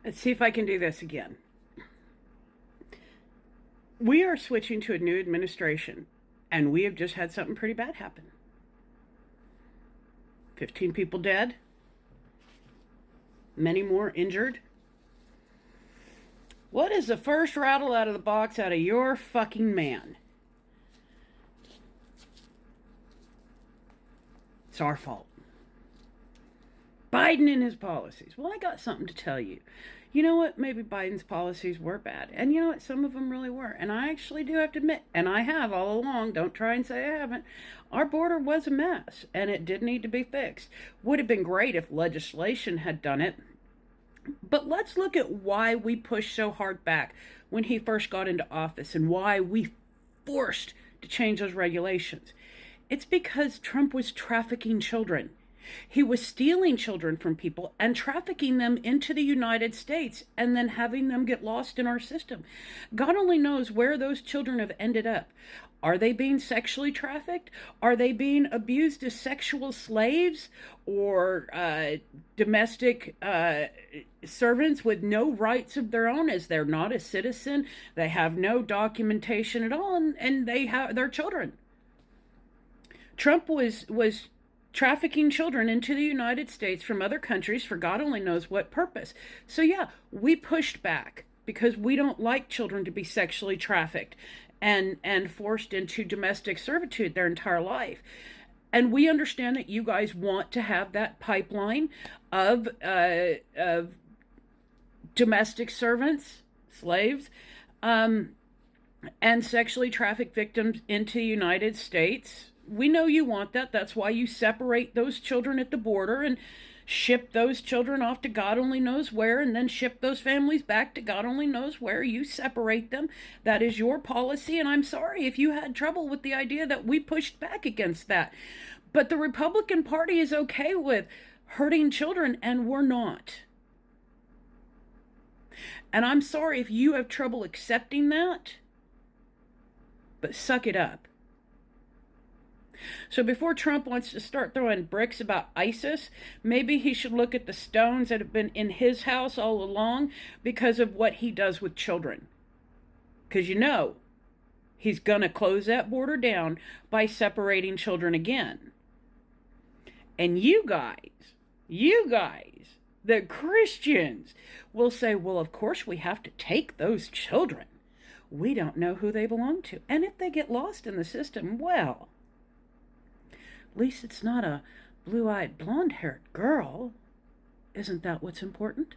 Let's see if I can do this again. We are switching to a new administration, and we have just had something pretty bad happen. 15 people dead, many more injured. What is the first rattle out of the box out of your fucking man? It's our fault. Biden and his policies. Well, I got something to tell you. You know what? Maybe Biden's policies were bad. And you know what? Some of them really were. And I actually do have to admit, and I have all along, don't try and say I haven't, our border was a mess and it did need to be fixed. Would have been great if legislation had done it. But let's look at why we pushed so hard back when he first got into office and why we forced to change those regulations. It's because Trump was trafficking children. He was stealing children from people and trafficking them into the United States and then having them get lost in our system. God only knows where those children have ended up. Are they being sexually trafficked? Are they being abused as sexual slaves or domestic servants with no rights of their own, as they're not a citizen? They have no documentation at all, and they're children. Trump was trafficking children into the United States from other countries for God only knows what purpose. So yeah, we pushed back because we don't like children to be sexually trafficked and forced into domestic servitude their entire life. And we understand that you guys want to have that pipeline of domestic servants, slaves, and sexually trafficked victims into the United States. We know you want that. That's why you separate those children at the border and ship those children off to God only knows where, and then ship those families back to God only knows where. You separate them. That is your policy, and I'm sorry if you had trouble with the idea that we pushed back against that. But the Republican Party is okay with hurting children, and we're not. And I'm sorry if you have trouble accepting that, but suck it up. So before Trump wants to start throwing bricks about ISIS, maybe he should look at the stones that have been in his house all along because of what he does with children. Because you know, he's going to close that border down by separating children again. And you guys, the Christians, will say, well, of course we have to take those children. We don't know who they belong to. And if they get lost in the system, well, at least it's not a blue-eyed, blonde-haired girl. Isn't that what's important?